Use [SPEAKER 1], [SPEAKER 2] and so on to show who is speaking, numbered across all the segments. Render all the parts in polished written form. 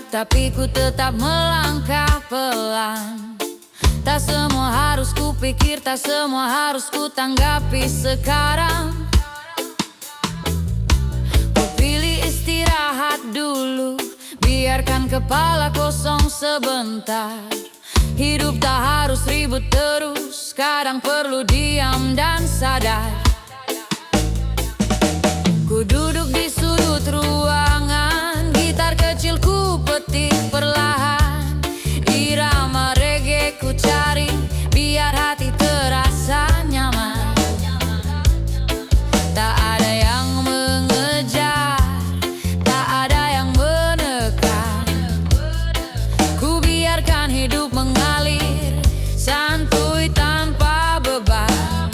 [SPEAKER 1] tapi ku tetap melangkah pelan. Tak semua harus ku pikir, tak semua harus ku tanggapi sekarang. Ku pilih istirahat dulu, biarkan kepala kosong sebentar. Hidup tak harus ribut terus, kadang perlu diam dan sadar. Ku duduk di sudut ruangan, gitar kecil ku petik perlahan. Irama reggae ku cari, biar hati terasa nyaman. Tak ada yang mengejar, tak ada yang menekan. Ku biarkan hidup mengalir, santuy tanpa beban.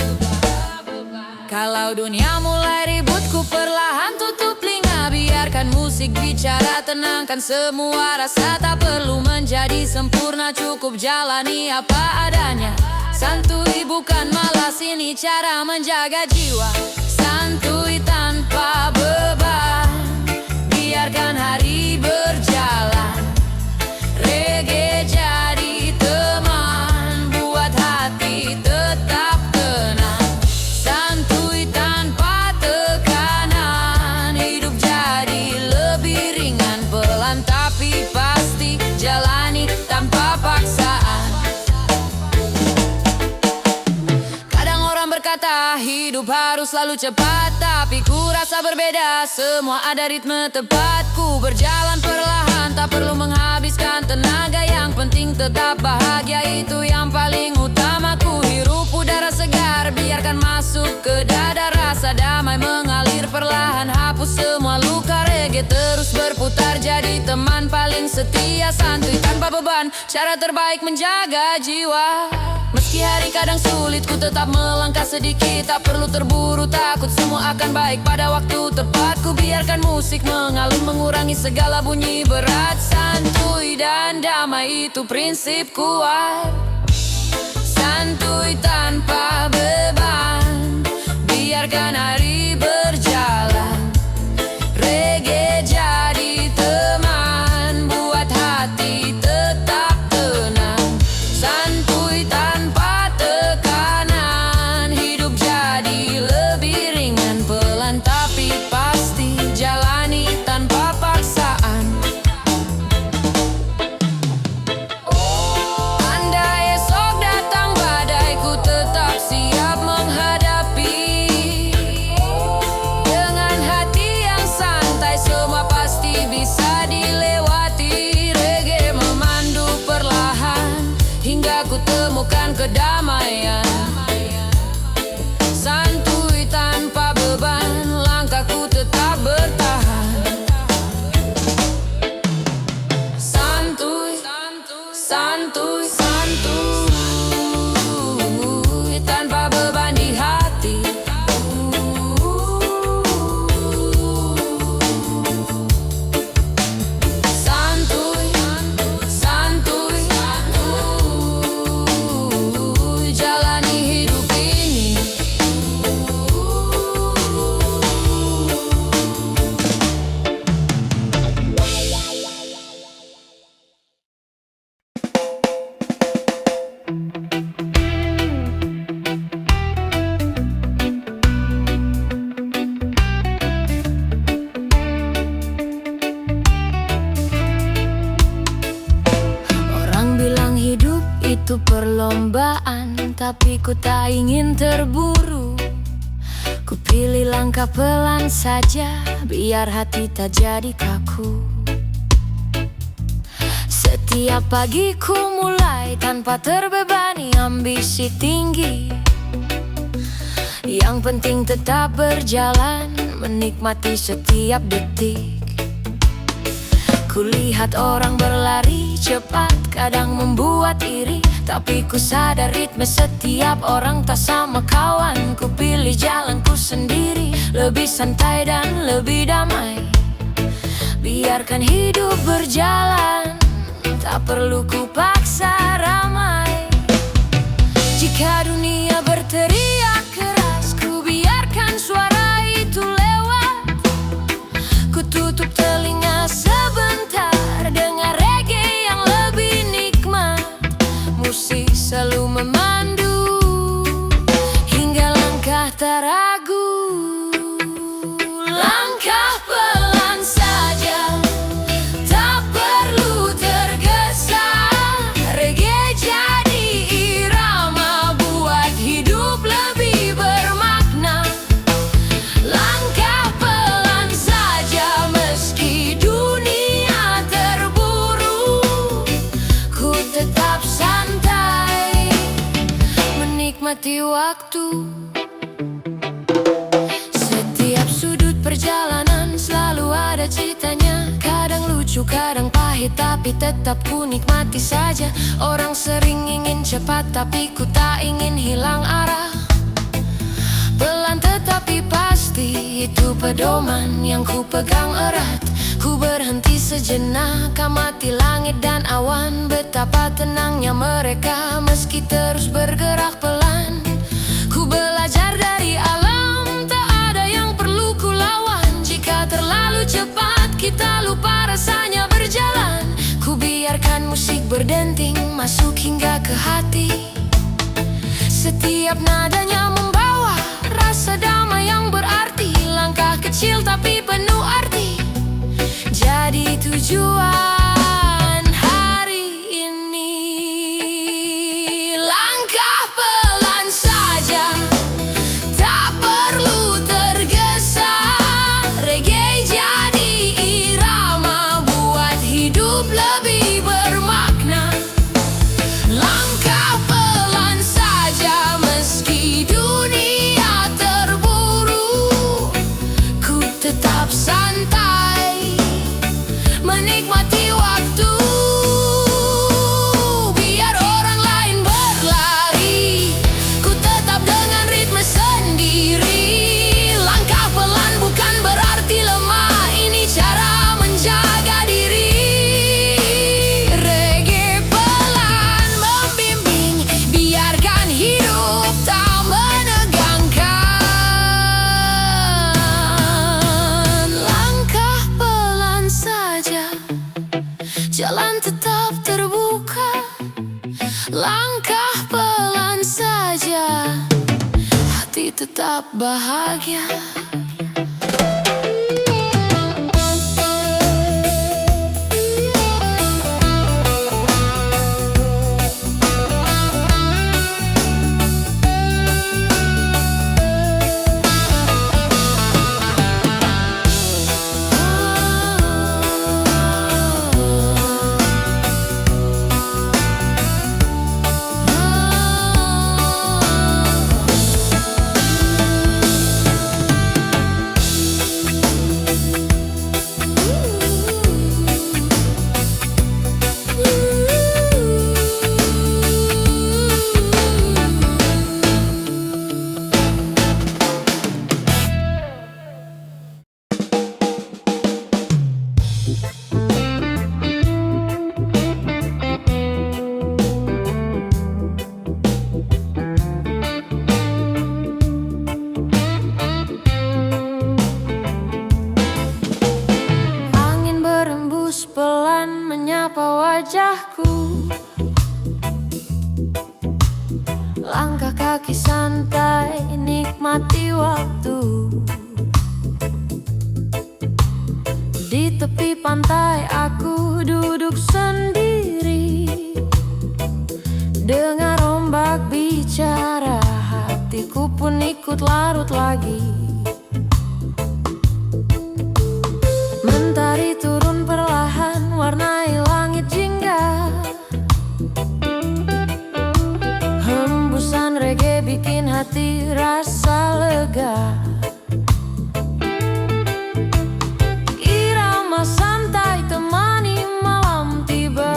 [SPEAKER 1] Kalau dunia mulai ribut, ku perlahan tutup telinga. Biarkan musik bicara, tenangkan semua rasa. Tak perlu menjadi sempurna, cukup jalani apa adanya. Santuy bukan malas, ini cara menjaga jiwa. Santuy tanpa beban, biarkan hari berjalan. Reggae jadi teman, buat hati tetap tenang. Santuy tanpa tekanan, hidup jadi lebih ringan. Pelan tapi pasti, jalani tanpa paksaan. Kadang orang berkata hidup harus selalu cepat, tapi ku rasa berbeda, semua ada ritme tepat. Ku berjalan perlahan, tak perlu menghabiskan tenaga. Yang penting tetap bahagia, itu yang paling utama. Ku hirup udara segar, biarkan masuk ke dada. Rasa damai mengalir perlahan, hapus semua luka. Reggae terus berputar, jadi teman paling setia. Santuy tanpa beban, cara terbaik menjaga jiwa. Meski hari kadang sulit, ku tetap melangkah sedikit. Tak perlu terburu, takut semua akan baik pada waktu tepat. Ku biarkan musik mengalun, mengurangi segala bunyi berat. Santuy dan damai, itu prinsip kuat. Santuy tanpa beban, biarkan hari berjalan. Reggae jadi teman, buat hati tetap tenang. Santuy tanpa tekanan, hidup jadi lebih ringan. Pelan tapi pasti, jalani tanpa paksaan. Andai esok datang badai, ku tetap siap menghadapi. Dengan hati yang santai, semua pasti bisa dilewati. Reggae memandu perlahan, hingga ku temukan kedamaian. Santuy tanpa beban, langkahku tetap bertahan. Santuy, santuy, santuy tanpa beban di hati. Santuy, santuy, santuy, jalani hidup ini. Orang bilang hidup itu perlombaan, tapi ku tak ingin terburu. Ku pilih langkah pelan saja, biar hati tak jadi kaku. Setiap pagi ku mulai tanpa terbebani ambisi tinggi. Yang penting tetap berjalan, menikmati setiap detik. Kulihat orang berlari cepat, kadang membuat iri. Tapi ku sadar ritme setiap orang tak sama kawan. Ku pilih jalanku sendiri, lebih santai dan lebih damai. Biarkan hidup berjalan, tak perlu ku paksa ramai. Jika dunia berteriak keras, ku biarkan suara itu lewat. Ku tutup telinga sebentar, dengar menikmati waktu. Setiap sudut perjalanan selalu ada ceritanya. Kadang lucu, kadang pahit, tapi tetap ku nikmati saja. Orang sering ingin cepat, tapi ku tak ingin hilang arah. Pelan tetapi pasti, itu pedoman yang ku pegang erat. Ku berhenti sejenak, amati langit dan awan. Betapa tenangnya mereka meski terus bergerak pelan. Ku belajar dari alam, tak ada yang perlu ku lawan. Jika terlalu cepat, kita lupa rasanya berjalan. Ku biarkan musik berdenting, masuk hingga ke hati. Setiap nadanya membawa rasa damai yang berarti. Langkah kecil tapi penuh arti, jadi tujuan hari ini. Langkah pelan saja, tak perlu tergesa. Reggae jadi irama, buat hidup lebih bermakna. Langkah pelan saja, meski dunia terburu. Ku tetap santai, menikmati waktu. Biar orang lain berlari, ku tetap dengan ritme sendiri. Langkah pelan bukan berarti lemah, ini cara menjaga diri. Reggae pelan membimbing, biarkan hidup tak menegangkan. Langkah pelan saja, jalan tetap terbuka. Langkah pelan saja, hati tetap bahagia. Angin berembus pelan menyapa wajahku. Langkah kaki santai, nikmati waktu. Di tepi pantai aku duduk sendiri. Dengar ombak bicara, hatiku pun ikut larut lagi. Mentari turun perlahan, warnai langit jingga. Hembusan reggae bikin hati rasa lega. Irama santai temani malam tiba.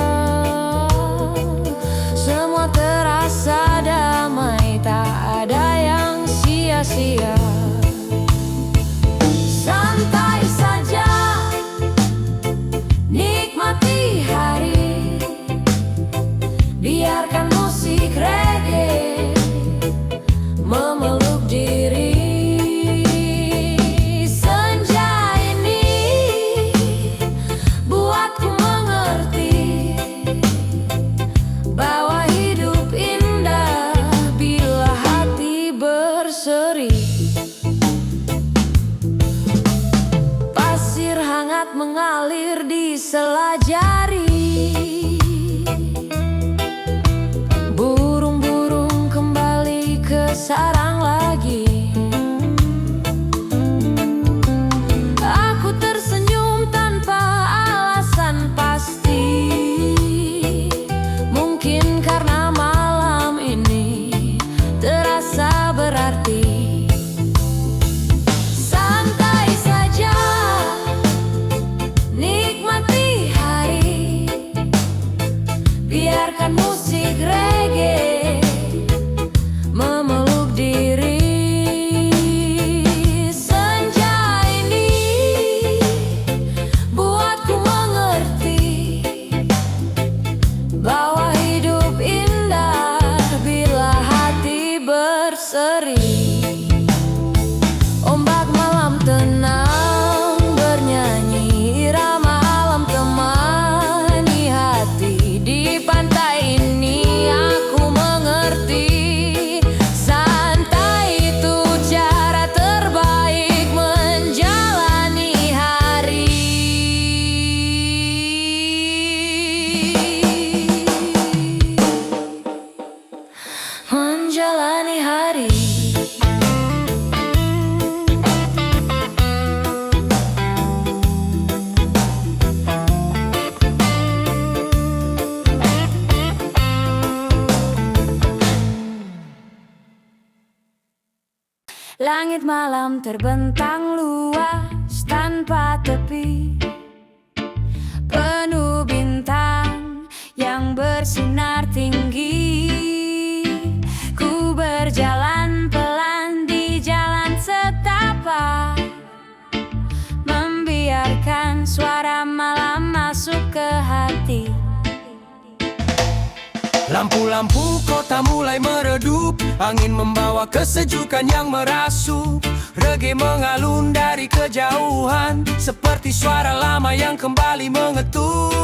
[SPEAKER 1] Semua terasa damai, tak ada yang sia-sia. Santai saja, nikmati hari. Biarkan musik reggae memeluk diri. Senja ini buatku mengerti bahwa hidup indah bila hati berseri. Pasir hangat mengalir di sela jari. Burung-burung kembali ke sarang lagi. Aku tersenyum tanpa alasan pasti. Mungkin karena malam ini terasa Langit malam terbentang luas tanpa tepi, penuh bintang yang bersinar tinggi. Ku berjalan pelan di jalan setapak, membiarkan suara malam masuk ke hati.
[SPEAKER 2] Lampu-lampu kota mulai meredup, angin membawa kesejukan yang merasuk. Reggae mengalun dari kejauhan, seperti suara lama yang kembali mengetuk.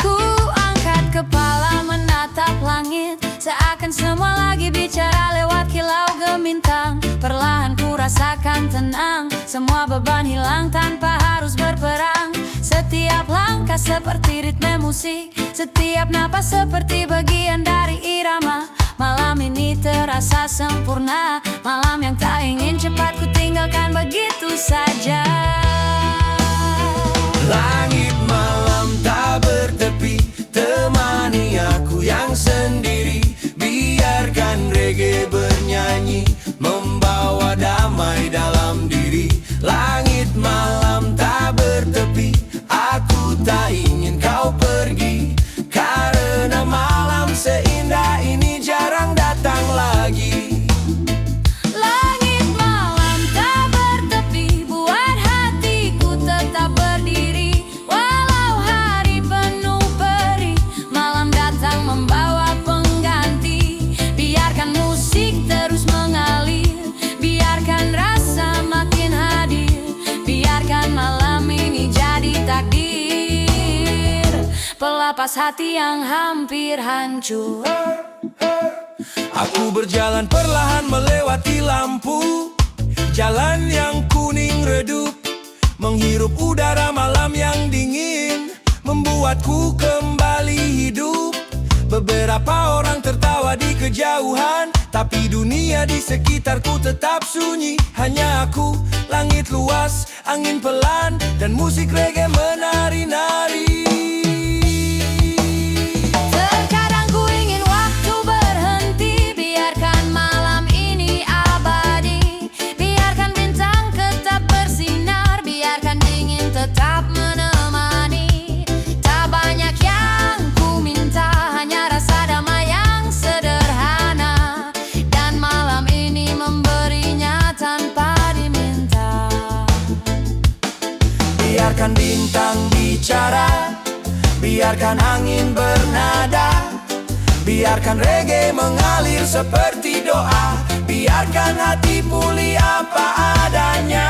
[SPEAKER 1] Ku angkat kepala menatap langit, seakan semua lagi bicara lewat kilau gemintang. Perlahan ku rasakan tenang, semua beban hilang tanpa harus berperang. Setiap langkah seperti ritme musik, setiap napas seperti bagian dari irama. Malam ini terasa sempurna, malam yang tak ingin cepat ku tinggalkan begitu saja.
[SPEAKER 2] Langit malam tak bertepi, temani aku yang sendiri. Biarkan reggae bernyanyi, membawa damai dalam diri. Langit malam tak bertepi, aku tak ingin kau pergi, karena malam seindah ini jarang datang lagi.
[SPEAKER 1] Langit malam tak bertepi, buat hatiku tetap berdiri. Walau hari penuh peri, malam datang membawa pengganti. Biarkan musik terus mengalir, biarkan rasa makin hadir. Biarkan malam ini jadi takdir, pelepas hati yang hampir hancur.
[SPEAKER 2] Aku berjalan perlahan melewati lampu, jalan yang kuning redup, menghirup udara malam yang dingin, membuatku kembali hidup. Beberapa orang tertawa di kejauhan, tapi dunia di sekitarku tetap sunyi. Hanya aku, langit luas, angin pelan, dan musik reggae menari-nari.
[SPEAKER 1] Terkadang ku ingin waktu berhenti, biarkan malam ini abadi. Biarkan bintang tetap bersinar, biarkan dingin tetap menemani. Tak banyak yang ku minta, hanya rasa damai yang sederhana. Dan malam ini memberinya tanpa diminta.
[SPEAKER 2] Biarkan bintang bicara, biarkan angin bernada, biarkan reggae mengalir seperti doa. Biarkan hati pulih apa adanya.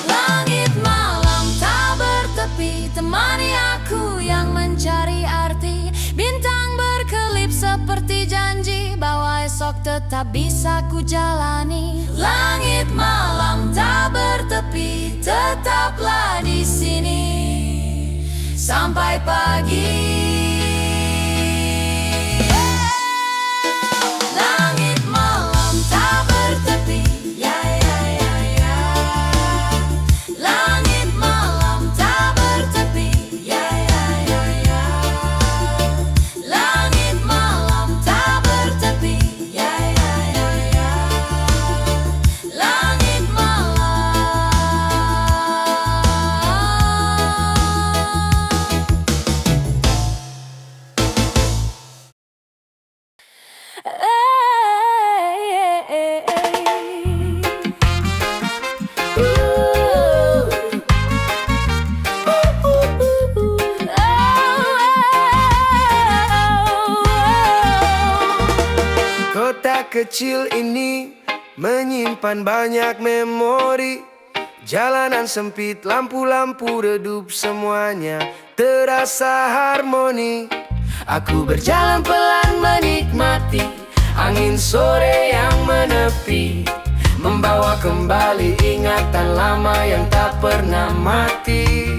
[SPEAKER 1] Langit malam tak bertepi, temani aku yang mencari arti. Bintang berkelip seperti janji, bahwa esok tetap bisa ku jalani. Langit malam tak bertepi, tetaplah di sini sampai pagi. Langit malam tak bertepi, ya ya ya ya. Langit malam tak bertepi, ya ya ya ya. Langit malam tak bertepi, ya ya ya ya. Langit malam.
[SPEAKER 2] Kota kecil ini menyimpan banyak memori. Jalanan sempit, lampu-lampu redup, semuanya terasa harmoni. Aku berjalan pelan menikmati angin sore yang menepi, membawa kembali ingatan lama yang tak pernah mati.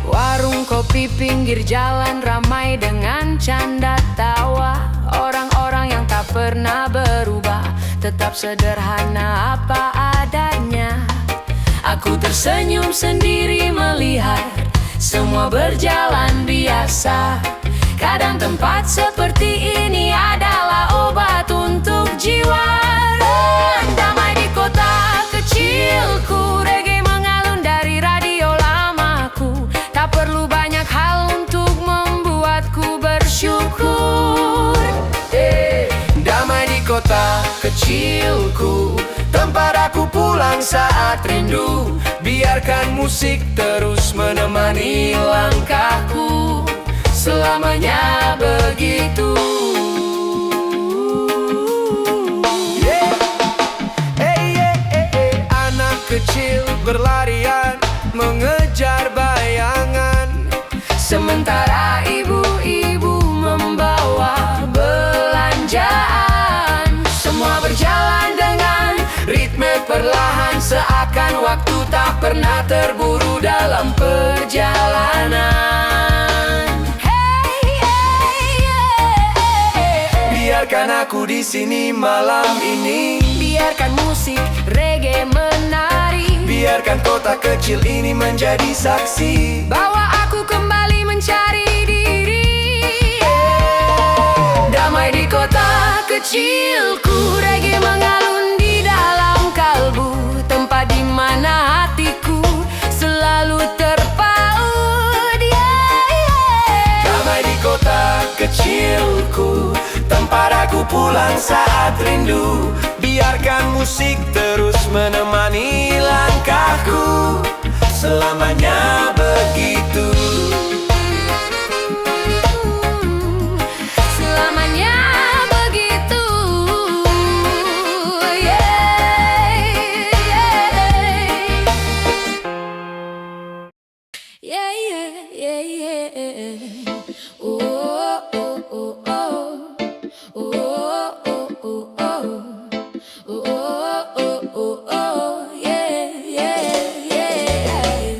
[SPEAKER 1] Warung kopi pinggir jalan ramai dengan canda tawa. Orang-orang yang tak pernah berubah, tetap sederhana apa adanya. Aku tersenyum sendiri melihat semua berjalan biasa. Kadang tempat seperti ini adalah obat untuk jiwa. Damai di kota kecilku, reggae mengalun dari radio lamaku. Tak perlu banyak hal untuk membuatku bersyukur.
[SPEAKER 2] Damai di kota kecilku, tempat aku pulang saat rindu. Biarkan musik terus menemani langkahku, selamanya begitu. Anak kecil berlarian mengejar bayangan,
[SPEAKER 1] Sementara ibu-ibu membawa belanjaan. Semua berjalan dengan
[SPEAKER 2] ritme perlahan, seakan waktu tak pernah terburu dalam perjalanan. Biarkan aku di sini malam ini,
[SPEAKER 1] Biarkan musik reggae menari,
[SPEAKER 2] biarkan kota kecil ini menjadi saksi.
[SPEAKER 1] bawa aku kembali mencari diri. Damai di kota kecilku, reggae mengalun di dalam kalbu. Tempat di mana hatiku selalu terpaut.
[SPEAKER 2] Damai di kota kecilku, tempat aku pulang saat rindu. Biarkan musik terus menemani langkahku, selamanya begitu.
[SPEAKER 1] Selamanya begitu. Yeah, yeah, yeah, yeah. Oh, oh, oh, oh. Oh, oh, oh, oh. Oh, oh, oh, oh. Yeah, yeah, yeah.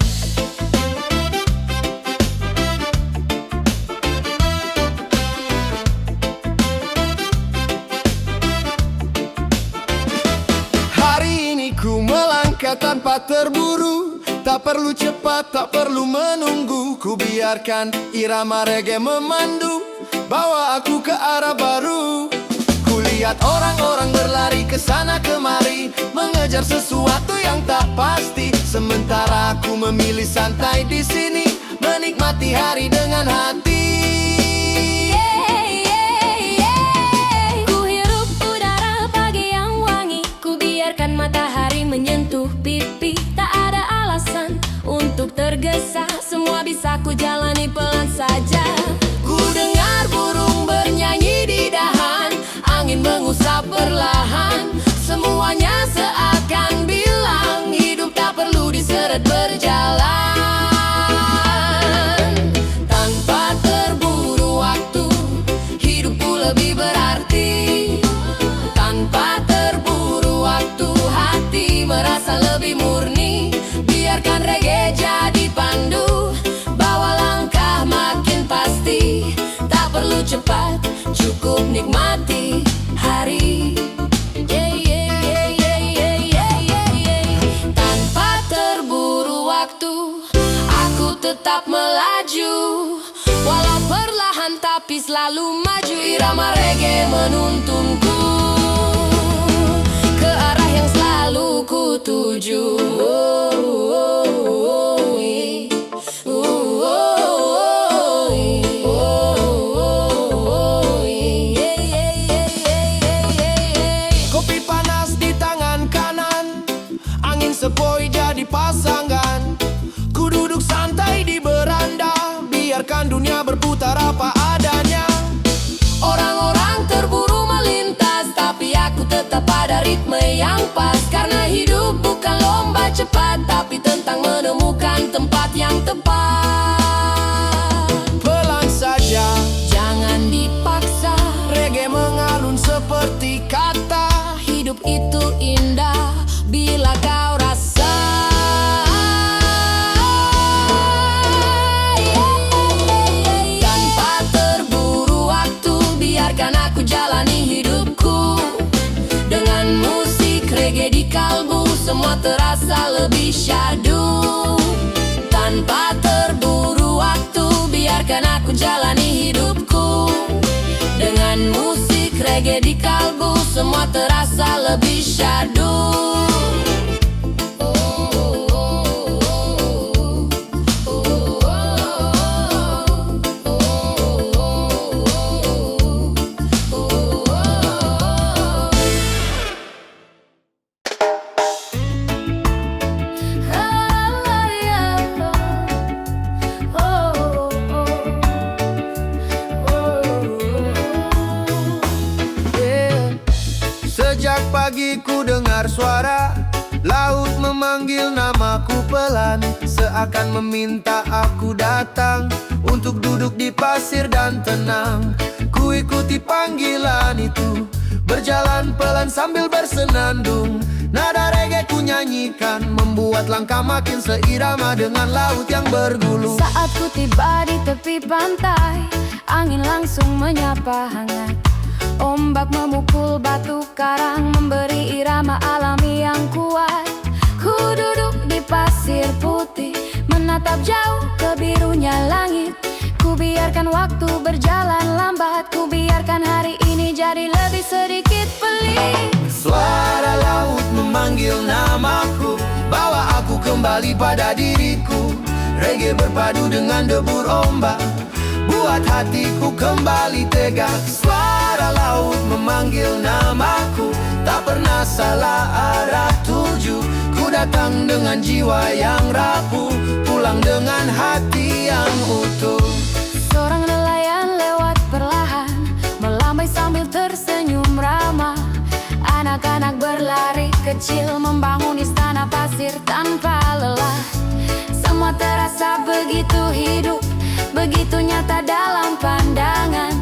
[SPEAKER 2] Hari ini ku melangkah tanpa terburu, tak perlu cepat, tak perlu menunggu. Ku biarkan irama reggae memandu, bawa aku ke arah baru. Ku lihat orang-orang berlari ke sana kemari, mengejar sesuatu yang tak pasti. Sementara aku memilih santai di sini, menikmati hari dengan hati.
[SPEAKER 1] Ku hirup udara pagi yang wangi, ku biarkan matahari menyentuh pipi. Tak ada alasan untuk tergesa, semua bisa ku jalani pelan saja. Ku dengar burung bernyanyi di dahan, angin mengusap perlahan. Semuanya seakan bilang hidup tak perlu diseret berjalan. Tanpa terburu waktu, hidupku lebih berarti. Tanpa terburu waktu, hati merasa lebih murni. Biarkan reggae jadi pandu, bawa langkah makin pasti. Tak perlu cepat, cukup nikmati hari. Yeah, yeah, yeah, yeah, yeah, yeah, yeah, yeah. Tanpa terburu waktu, aku tetap melaju. Walau perlahan tapi selalu maju. Irama reggae menuntunku ke arah yang selalu ku tuju. Oh, oh, oh, yeah. Oh, oh, oh, yeah. Oh, oh, oh, yeah, yeah, yeah, yeah, yeah, yeah.
[SPEAKER 2] Kopi panas di tangan kanan, angin sepoi jadi pasangan. Ku duduk santai di beranda, biarkan dunia berputar apa adanya.
[SPEAKER 1] Orang-orang terburu melintas, tapi aku tetap pada ritme yang pas. Karena hidup bukan lomba cepat, tapi tentang menemukan tempat yang tepat.
[SPEAKER 2] Pelan saja,
[SPEAKER 1] Jangan dipaksa,
[SPEAKER 2] reggae mengalun seperti kata.
[SPEAKER 1] hidup itu indah bila kau rasa. Tanpa terburu waktu, biarkan aku jalani hidupku. Dengan musik reggae di kalbu, semua terasa lebih syahdu. Tanpa terburu waktu, biarkan aku jalani hidupku. Dengan musik reggae di kalbu, semua terasa lebih syahdu.
[SPEAKER 2] Sejak pagi ku dengar suara laut memanggil namaku pelan, seakan meminta aku datang untuk duduk di pasir dan tenang. Ku ikuti panggilan itu, berjalan pelan sambil bersenandung. Nada reggae ku nyanyikan, membuat langkah makin seirama dengan laut yang bergulung.
[SPEAKER 1] Saat ku tiba di tepi pantai, angin langsung menyapa hangat. Ombak memukul batu karang, memberi irama alami yang kuat. Ku duduk di pasir putih, menatap jauh ke birunya langit. Ku biarkan waktu berjalan lambat, ku biarkan hari ini jadi lebih sedikit pelik.
[SPEAKER 2] Suara laut memanggil namaku, bawa aku kembali pada diriku. Reggae berpadu dengan debur ombak, buat hatiku kembali tegak. Suara laut memanggil namaku, tak pernah salah arah tuju. Ku datang dengan jiwa yang rapuh, pulang dengan hati yang utuh.
[SPEAKER 1] Seorang nelayan lewat perlahan, melambai sambil tersenyum ramah. Anak-anak berlari kecil, membangun istana pasir tanpa lelah. Semua terasa begitu hidup, begitu nyata dalam pandangan.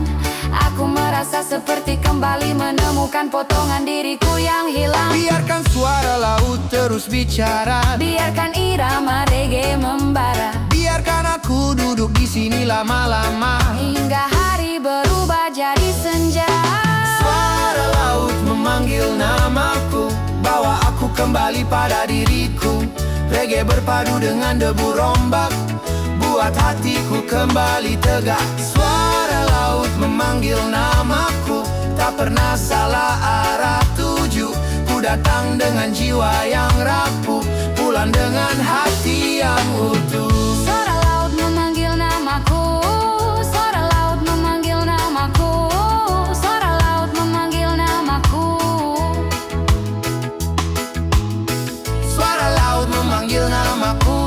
[SPEAKER 1] Aku merasa seperti kembali menemukan potongan diriku yang hilang.
[SPEAKER 2] Biarkan suara laut terus bicara,
[SPEAKER 1] biarkan irama reggae membara.
[SPEAKER 2] Biarkan aku duduk di sini lama-lama,
[SPEAKER 1] hingga hari berubah jadi senja.
[SPEAKER 2] Suara laut memanggil namaku, bawa aku kembali pada diriku. Reggae berpadu dengan debur ombak, buat hatiku kembali tegak. Suara laut memanggil namaku, tak pernah salah arah tuju. Ku datang dengan jiwa yang rapuh, pulang dengan hati yang utuh.
[SPEAKER 1] Suara laut memanggil namaku, suara laut memanggil namaku, suara laut memanggil namaku.
[SPEAKER 2] Suara laut memanggil namaku,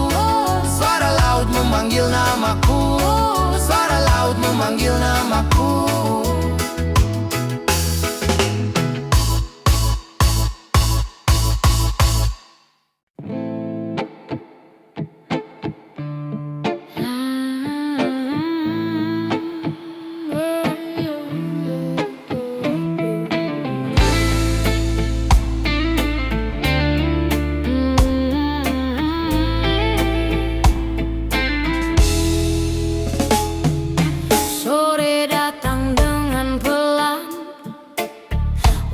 [SPEAKER 2] suara laut memanggil namaku, suara laut memanggil namaku.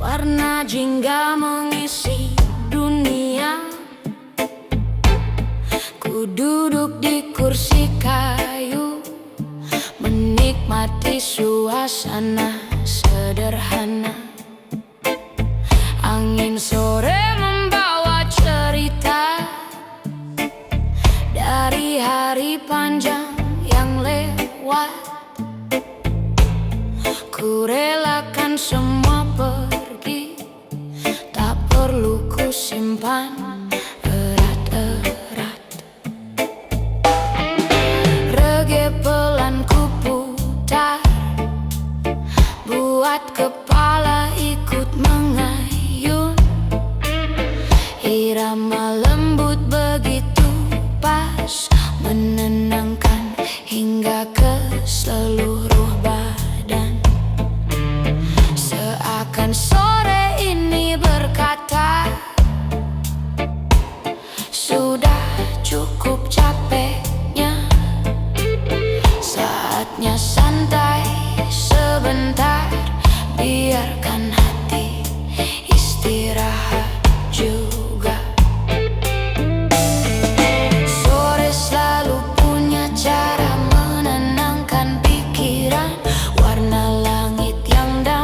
[SPEAKER 1] Warna jingga mengisi dunia. Ku duduk di kursi kayu, menikmati suasana sederhana. Angin sore membawa cerita dari hari panjang yang lewat. Ku relakan semua pergi, tak perlu ku simpan erat-erat. Reggae pelan ku putar, buat kepala ikut mengayun. Irama lembut begitu pas, menenangkan hingga ke seluruh badan. Seakan sore ini berkata, sudah cukup capeknya, saatnya santai sebentar. Biarkan hati istirahat juga. Sore selalu punya cara menenangkan pikiran. Warna langit yang damai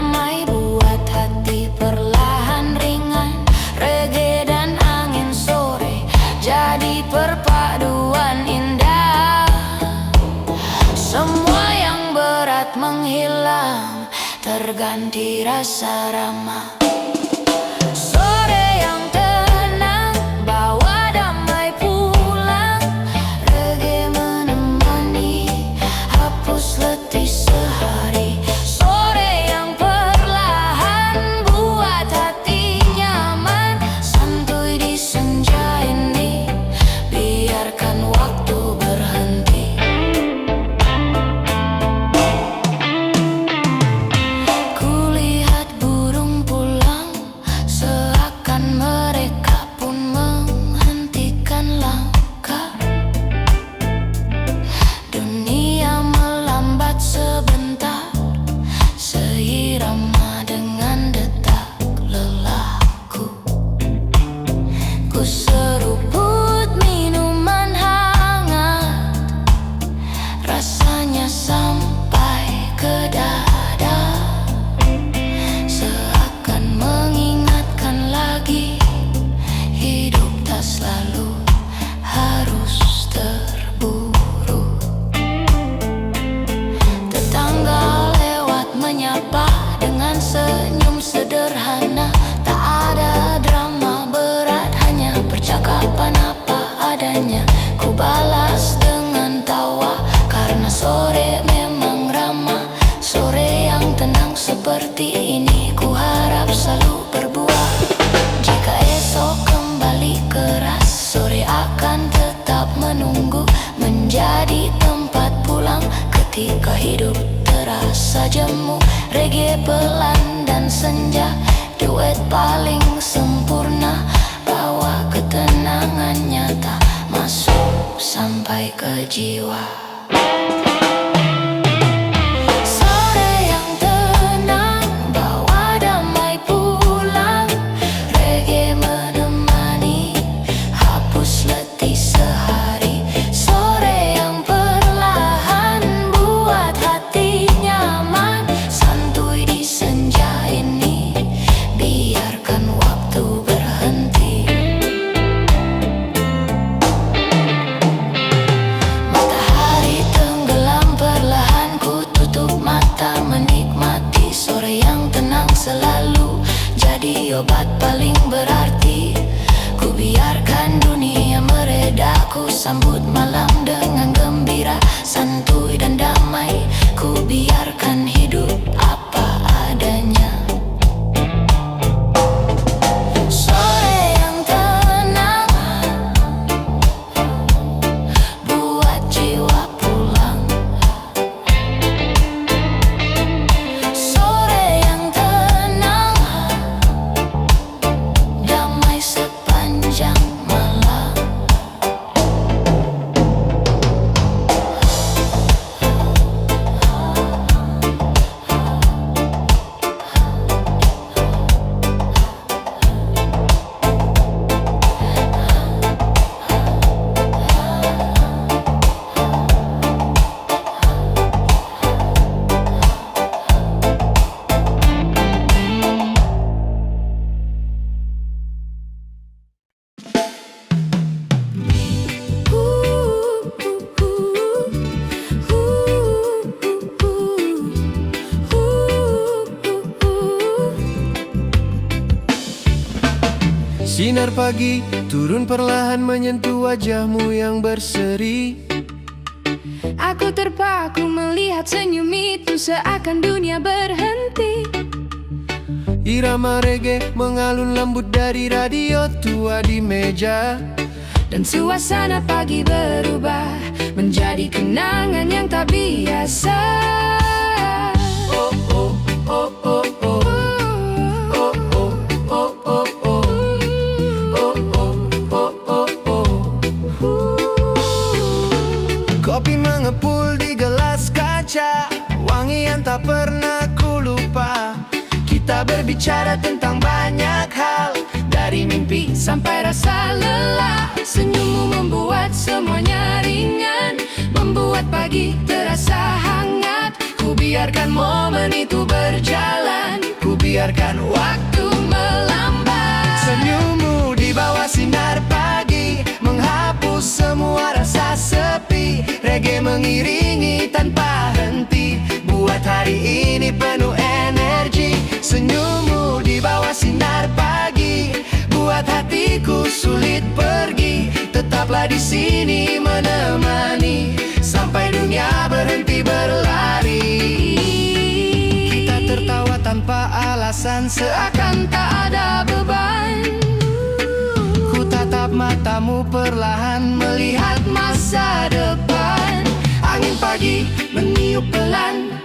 [SPEAKER 1] terganti rasa ramah. Sore yang tenang, bawa damai pulang. Reggae menemani, hapus letih sehari. Sore yang perlahan, buat hati nyaman. Santuy di senja ini, biarkan waktu berhenti. Kulihat burung pulang, seakan mereka pun menghentikan langkah. Dunia melambat sebentar, seirama dengan detak lelahku. Ku seruput minuman hangat, rasanya sampai ke dada. Seakan mengingatkan lagi, hidup tak selalu harus terburu. Tetangga lewat menyapa dengan senyum sederhana. Tak ada drama berat, hanya percakapan apa adanya. Ku balas dengan tawa, karena sore memang ramah. Sore yang tenang seperti ini, ku harap selalu berbuah. Jika esok kembali keras, sore akan tetap menunggu, menjadi tempat pulang ketika hidup terasa jemu. Reggae pelan dan senja, duet paling sempurna. Bawa ketenangan nyata, masuk sampai ke jiwa. Sore yang tenang, bawa damai pulang. Reggae menemani, hapus letih sehari. Sore yang perlahan, buat hati nyaman. Santuy di senja ini, biarkan waktu berhenti. Matahari tenggelam perlahan, ku tutup mata menikmati. Sore yang tenang selalu jadi obat paling berarti. Ku biarkan dunia mereda, ku sambut malam dengan gembira. Santuy dan damai, ku biarkan hidup apa adanya. Sore yang tenang, buat jiwa pulang. Sore yang tenang, damai sepanjang malam.
[SPEAKER 2] Sinar pagi turun perlahan menyentuh wajahmu yang berseri.
[SPEAKER 3] Aku terpaku melihat senyum itu, seakan dunia berhenti.
[SPEAKER 2] Irama reggae mengalun lembut dari radio tua di meja.
[SPEAKER 3] Dan suasana pagi berubah menjadi kenangan yang tak biasa.
[SPEAKER 2] Oh oh oh oh oh. Oh oh oh oh oh. Oh oh oh oh oh. Kopi mengepul di gelas kaca, wangi yang tak pernah ku lupa. Kita berbicara tentang banyak hal, dari mimpi sampai rasa lelah.
[SPEAKER 3] Senyummu membuat semuanya ringan, membuat pagi terasa hangat.
[SPEAKER 2] Ku biarkan momen itu berjalan, ku biarkan waktu melambat. Senyummu di bawah sinar pagi menghapus semua rasa sepi. Reggae mengiringi tanpa henti, buat hari ini penuh energi.
[SPEAKER 4] Senyummu di bawah sinar pagi buat hatiku sulit pergi. Tetaplah di sini menemani sampai dunia berhenti berlari. Kita tertawa tanpa alasan, seakan tak ada beban. Ku tatap matamu perlahan melihat masa depan. Angin pagi meniup pelan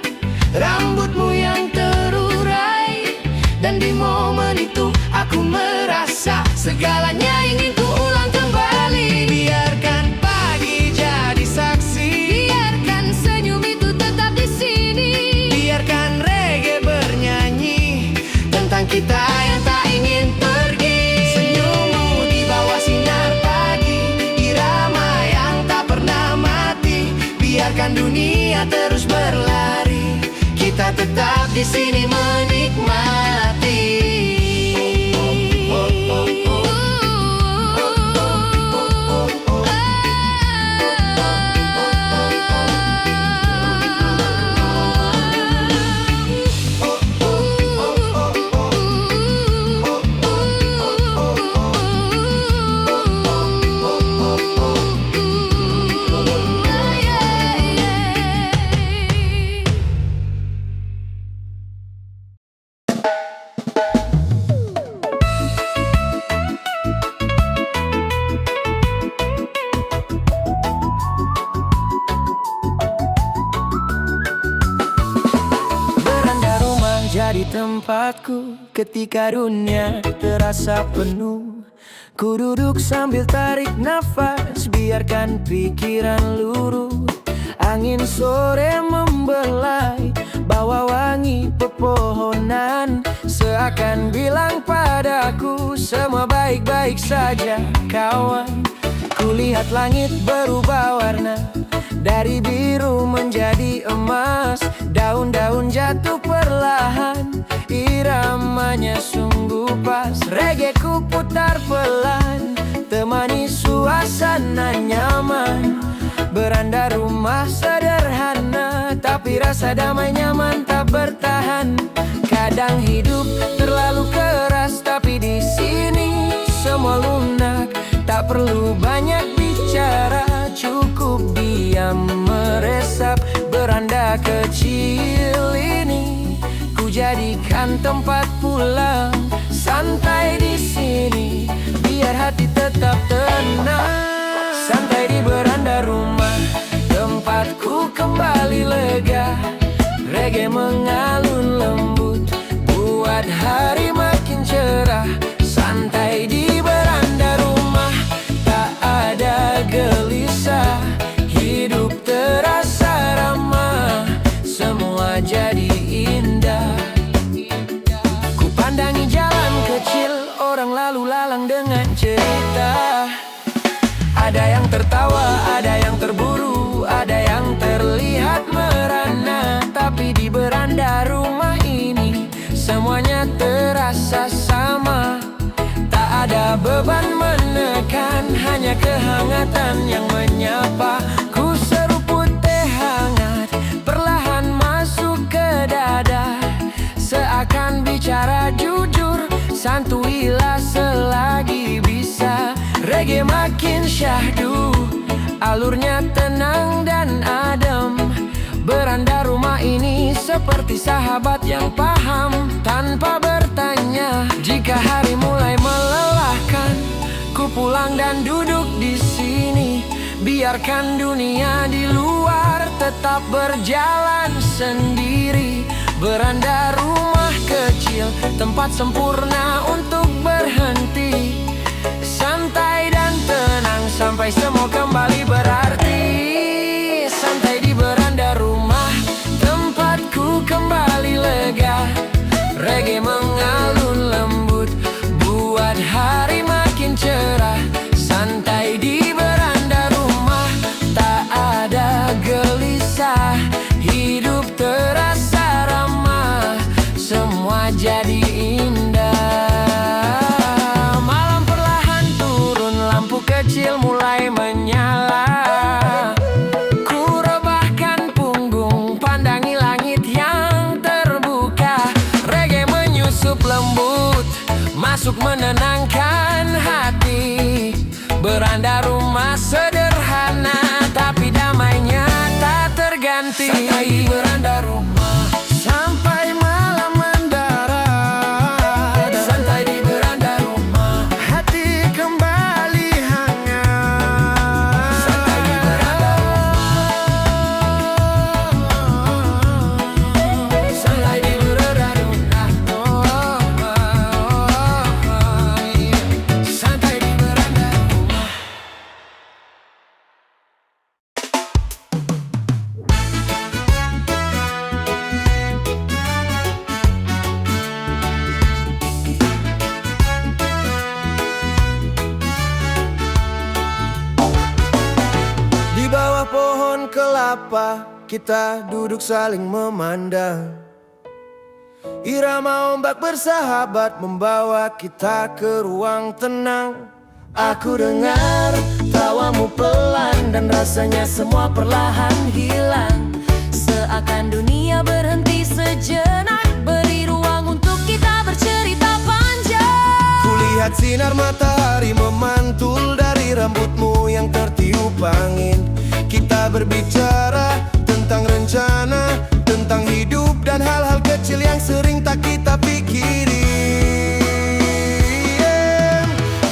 [SPEAKER 4] rambutmu yang terurai, dan di momen itu aku merasa segalanya ingin ku ulang kembali. Biarkan pagi jadi saksi,
[SPEAKER 3] Biarkan senyum itu tetap di sini.
[SPEAKER 4] biarkan reggae bernyanyi tentang kita yang tak ingin pergi. Senyummu di bawah sinar pagi, irama yang tak pernah mati. Biarkan dunia terus berlari, kita tetap di sini menikmati. Jadi tempatku ketika dunia terasa penuh. Ku duduk sambil tarik nafas, biarkan pikiran luruh. Angin sore membelai, bawa wangi pepohonan, seakan bilang padaku semua baik-baik saja kawan. Kulihat langit berubah warna, dari biru menjadi emas. Daun-daun jatuh perlahan, iramanya sungguh pas. Reggae ku putar pelan, temani suasana nyaman. Beranda rumah sederhana, tapi rasa damai nyaman tak bertahan. Kadang hidup terlalu keras, tapi di sini semua lunak. Tak perlu banyak bicara, cukup diam meresap. Beranda kecil ini ku jadikan tempat pulang. Santai di sini biar hati tetap tenang. Santai di beranda rumah, tempatku kembali lega. Reggae mengalun lembut, buat hari makin cerah. Santai di beranda rumah, tak ada gelisah. Hidup terasa ramah, semua jadi indah. Ku pandangi jalan kecil, orang lalu lalang dengan cerita. Ada yang tertawa, ada yang terburu, ada yang terlihat merana. Tapi di beranda rumah ini semuanya terasa sama. Tak ada beban menekan, hanya kehangatan yang menyapa. Ku seruput teh hangat, perlahan masuk ke dada. Seakan bicara jujur, santuilah selagi bisa. Reggae makin syahdu, alurnya tenang dan adem. Beranda rumah ini seperti sahabat yang paham. Tanpa bertanya, jika hari mulai melelahkan, ku pulang dan duduk di sini. Biarkan dunia di luar tetap berjalan sendiri. Beranda rumah kecil, tempat sempurna untuk berhenti. Santai dan tenang sampai semua kembali berarti. Santai di beranda rumah, tempatku kembali lega. Reggae mengalun lembut, buat hari makin cerah. Santai di beranda rumah, tak ada gelisah. Hidup terasa ramah, semua jadi indah. Malam perlahan turun, lampu kecil mulai menyala. Ku rebahkan punggung, pandangi langit yang terbuka. Reggae menyuruh beranda rumah sederhana, tapi damainya tak terganti. Santai di beranda rumah sampai malam mendarat. Santai di beranda rumah, hati kembali hangat. Santai di beranda rumah, santai di beranda rumah, santai di beranda rumah.
[SPEAKER 2] Di bawah pohon kelapa kita duduk saling memandang. Irama ombak bersahabat membawa kita ke ruang tenang. Aku dengar tawamu pelan dan rasanya semua perlahan hilang.
[SPEAKER 1] Seakan dunia berhenti sejenak, beri ruang untuk kita bercerita panjang.
[SPEAKER 2] Kulihat sinar matahari memantul dari rambutmu yang tertiup angin. Kita berbicara tentang rencana, tentang hidup dan hal-hal kecil yang sering tak kita pikirin.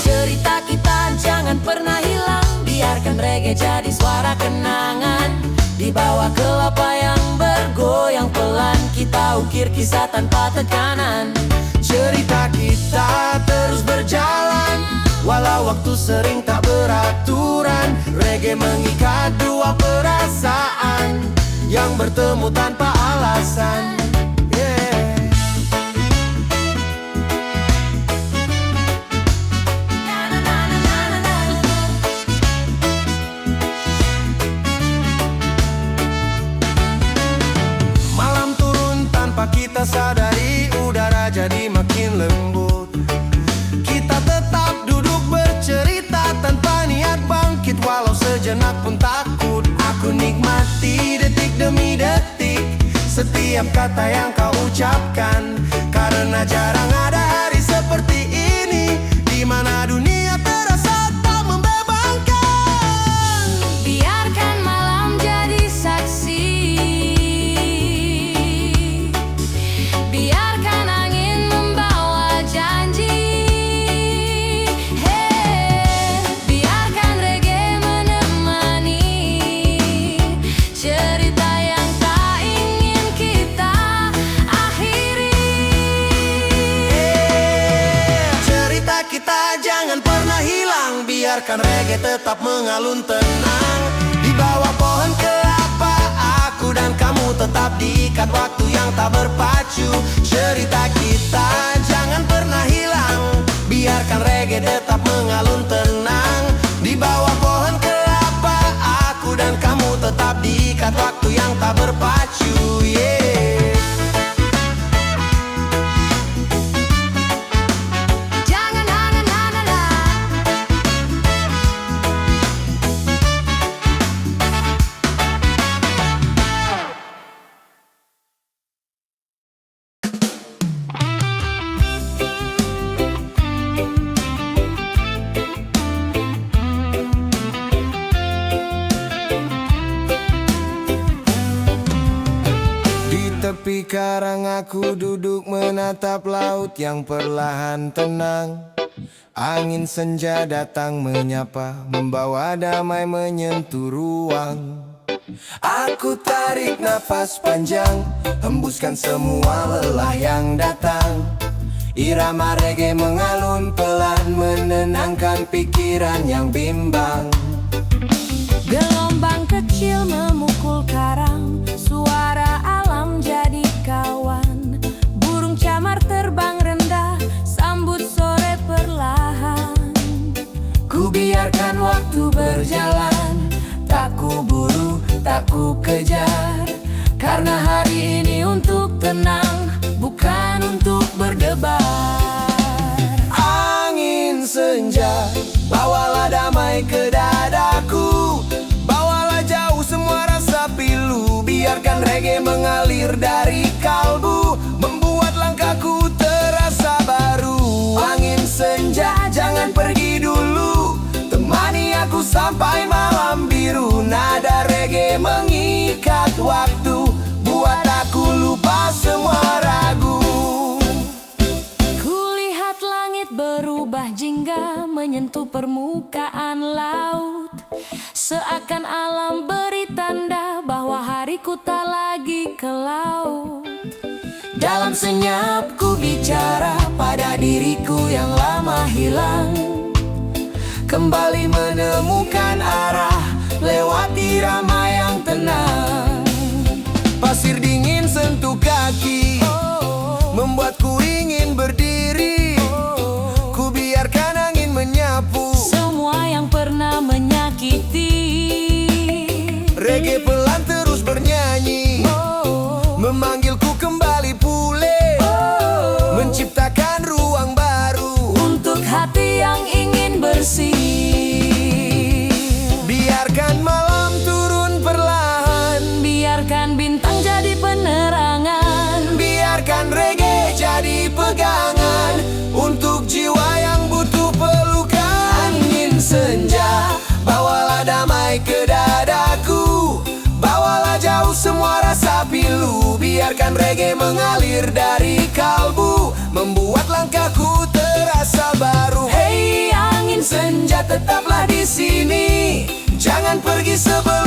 [SPEAKER 1] Cerita kita jangan pernah hilang, biarkan reggae jadi suara kenangan. Di bawah kelapa yang bergoyang pelan, kita ukir kisah tanpa tekanan.
[SPEAKER 2] Cerita kita terus berjalan, walau waktu sering tak beraturan. Reggae mengikat dua perasaan yang bertemu tanpa alasan. Malam turun tanpa kita sadari, udara jadi makin lembut. Kita tetap duduk bercerita tanpa niat bangkit, walau sejenak pun takut. Aku nikmati detik demi detik setiap kata yang kau ucapkan, karena jarang ada hari seperti ini di mana dunia terasa tak membebankan.
[SPEAKER 3] Biarkan malam jadi saksi, biarkan angin membawa janji. Hey, biarkan reggae menemani cerita yang tak ingin kita akhiri.
[SPEAKER 2] Cerita kita jangan pernah hilang, biarkan reggae tetap mengalun tenang. Di bawah pohon kelapa, aku dan kamu tetap diikat waktu yang tak berpacu. Cerita kita jangan pernah hilang, biarkan reggae tetap mengalun tenang. Di bawah pohon kelapa, aku dan kamu tetap diikat waktu yang tak berpacu.
[SPEAKER 3] Jangan hangat-hangatlah.
[SPEAKER 2] Di tepi karang aku duduk menatap laut yang perlahan tenang. Angin senja datang menyapa, membawa damai menyentuh ruang. Aku tarik nafas panjang, hembuskan semua lelah yang datang. Irama reggae mengalun pelan, menenangkan pikiran yang bimbang.
[SPEAKER 1] Gelombang kecil memukul karang, suara alam jadi kawan. Burung camar terbang rendah, sambut sore perlahan.
[SPEAKER 2] Ku biarkan waktu berjalan, tak ku buru, tak ku kejar. Karena hari ini untuk tenang, bukan untuk berdebar. Angin senja, bawalah damai ke dadaku. Bawalah jauh semua rasa pilu, biarkan reggae mengalir dari kalbu, membuat langkahku terasa baru. Angin senja, jangan pergi dulu, temani sampai malam biru. Nada reggae mengikat waktu, buat aku lupa semua ragu.
[SPEAKER 1] Kulihat langit berubah jingga menyentuh permukaan laut, seakan alam beri tanda bahwa hariku tak lagi ke laut.
[SPEAKER 2] Dalam senyap ku bicara pada diriku yang lama hilang, kembali menemukan arah lewat irama yang tenang. Pasir dingin sentuh kaki, membuatku ingin berdiri. Ku biarkan angin menyapu
[SPEAKER 1] Semua yang pernah menyakiti.
[SPEAKER 2] reggae pelan terus bernyanyi, memanggilku kembali pulih, menciptakan ruang baru
[SPEAKER 1] Untuk hati yang ingin bersih.
[SPEAKER 2] Biarkan malam turun perlahan,
[SPEAKER 1] Biarkan bintang jadi penerangan.
[SPEAKER 2] biarkan reggae jadi pegangan untuk jiwa yang butuh pelukan. Angin senja, bawalah damai ke dadaku, bawalah jauh semua rasa pilu. Biarkan reggae mengalir dari kalbu, membuat langkahku terasa baru. Hey angin senja, tetaplah di sini, jangan pergi sebelum